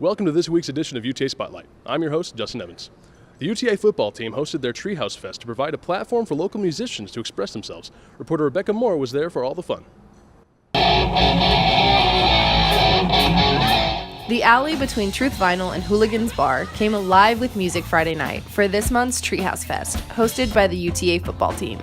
Welcome to this week's edition of UTA Spotlight. I'm your host, Justin Evans. The UTA football team hosted their Treehouse Fest to provide a platform for local musicians to express themselves. Reporter Rebecca Moore was there for all the fun. The alley between Truth Vinyl and Hooligans Bar came alive with music Friday night for this month's Treehouse Fest, hosted by the UTA football team.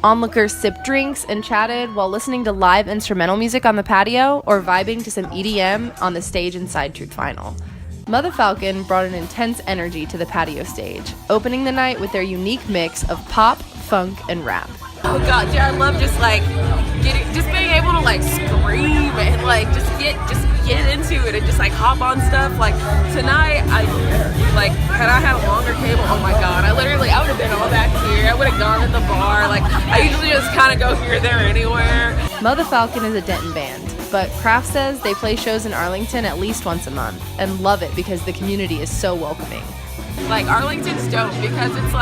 Onlookers sipped drinks and chatted while listening to live instrumental music on the patio or vibing to some EDM on the stage inside Truth Vinyl. Mother Falcon brought an intense energy to the patio stage, opening the night with their unique mix of pop, funk, and rap. Oh god, dude, I love just being able to scream and just get into it and just hop on stuff. Tonight, had I had a longer cable, oh my god, I would have been all back here. I would have gone in the bar. I usually just kind of go here, there, anywhere. Mother Falcon is a Denton band, but Kraft says they play shows in Arlington at least once a month and love it because the community is so welcoming. Arlington's dope because it's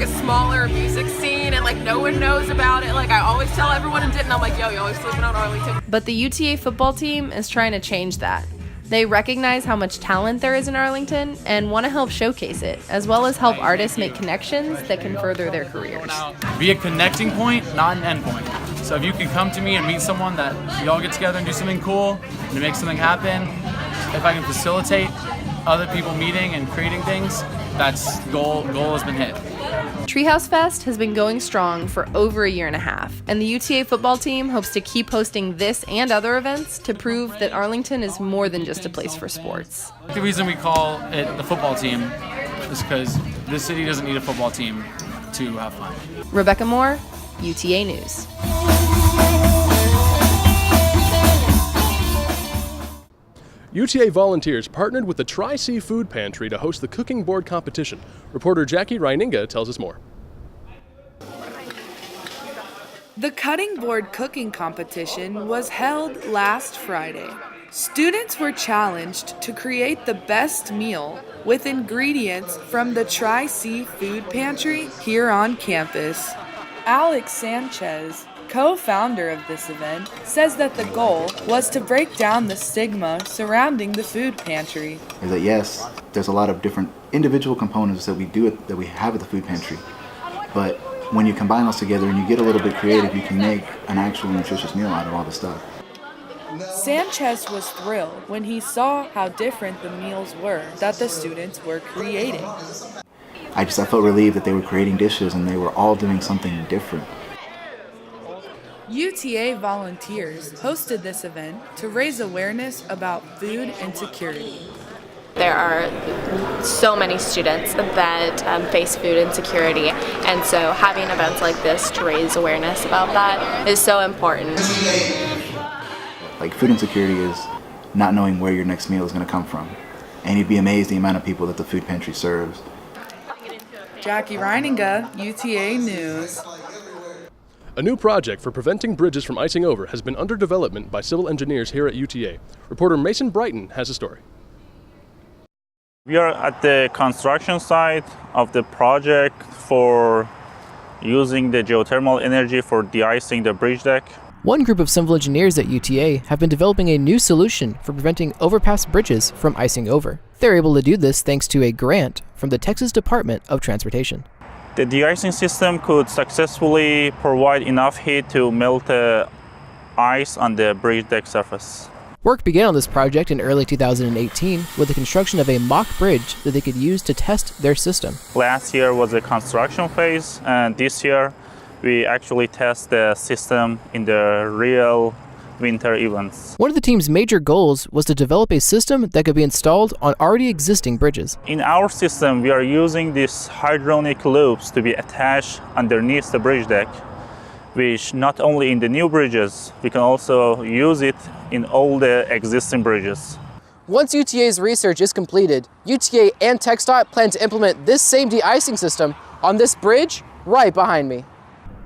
a smaller music scene and no one knows about it. I always tell everyone in Denton, I'm like, yo, you always sleeping on Arlington. But the UTA football team is trying to change that. They recognize how much talent there is in Arlington and want to help showcase it, as well as help artists make connections that can further their careers. Be a connecting point, not an end point. So if you can come to me and meet someone that you all get together and do something cool and to make something happen, if I can facilitate other people meeting and creating things, that's goal has been hit. Treehouse Fest has been going strong for over a year and a half, and the UTA football team hopes to keep hosting this and other events to prove that Arlington is more than just a place for sports. The reason we call it the football team is because this city doesn't need a football team to have fun. Rebecca Moore, UTA News. UTA volunteers partnered with the Tri-C Food Pantry to host the cooking board competition. Reporter Jackie Reininga tells us more. The cutting board cooking competition was held last Friday. Students were challenged to create the best meal with ingredients from the Tri-C Food Pantry here on campus. Alex Sanchez, co-founder of this event, says that the goal was to break down the stigma surrounding the food pantry. Is that yes, there's a lot of different individual components that we have at the food pantry, but when you combine those together and you get a little bit creative, you can make an actual nutritious meal out of all the stuff. Sanchez was thrilled when he saw how different the meals were that the students were creating. I felt relieved that they were creating dishes and they were all doing something different. UTA volunteers hosted this event to raise awareness about food insecurity. There are so many students that face food insecurity, and so having events like this to raise awareness about that is so important. Food insecurity is not knowing where your next meal is going to come from, and you'd be amazed the amount of people that the food pantry serves. Jackie Reininga, UTA News. A new project for preventing bridges from icing over has been under development by civil engineers here at UTA. Reporter Mason Brighton has a story. We are at the construction site of the project for using the geothermal energy for de-icing the bridge deck. One group of civil engineers at UTA have been developing a new solution for preventing overpass bridges from icing over. They're able to do this thanks to a grant from the Texas Department of Transportation. The de-icing system could successfully provide enough heat to melt the ice on the bridge deck surface. Work began on this project in early 2018 with the construction of a mock bridge that they could use to test their system. Last year was the construction phase, and this year we actually test the system in the real winter events. One of the team's major goals was to develop a system that could be installed on already existing bridges. In our system, we are using these hydronic loops to be attached underneath the bridge deck, which not only in the new bridges, we can also use it in all the existing bridges. Once UTA's research is completed, UTA and TxDOT plan to implement this same de-icing system on this bridge right behind me.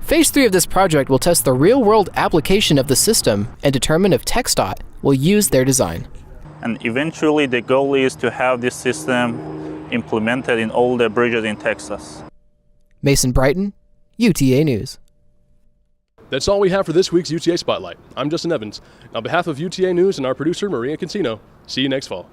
Phase 3 of this project will test the real-world application of the system and determine if TxDOT will use their design. And eventually the goal is to have this system implemented in all the bridges in Texas. Mason Brighton, UTA News. That's all we have for this week's UTA Spotlight. I'm Justin Evans. On behalf of UTA News and our producer, Maria Cancino, See you next fall.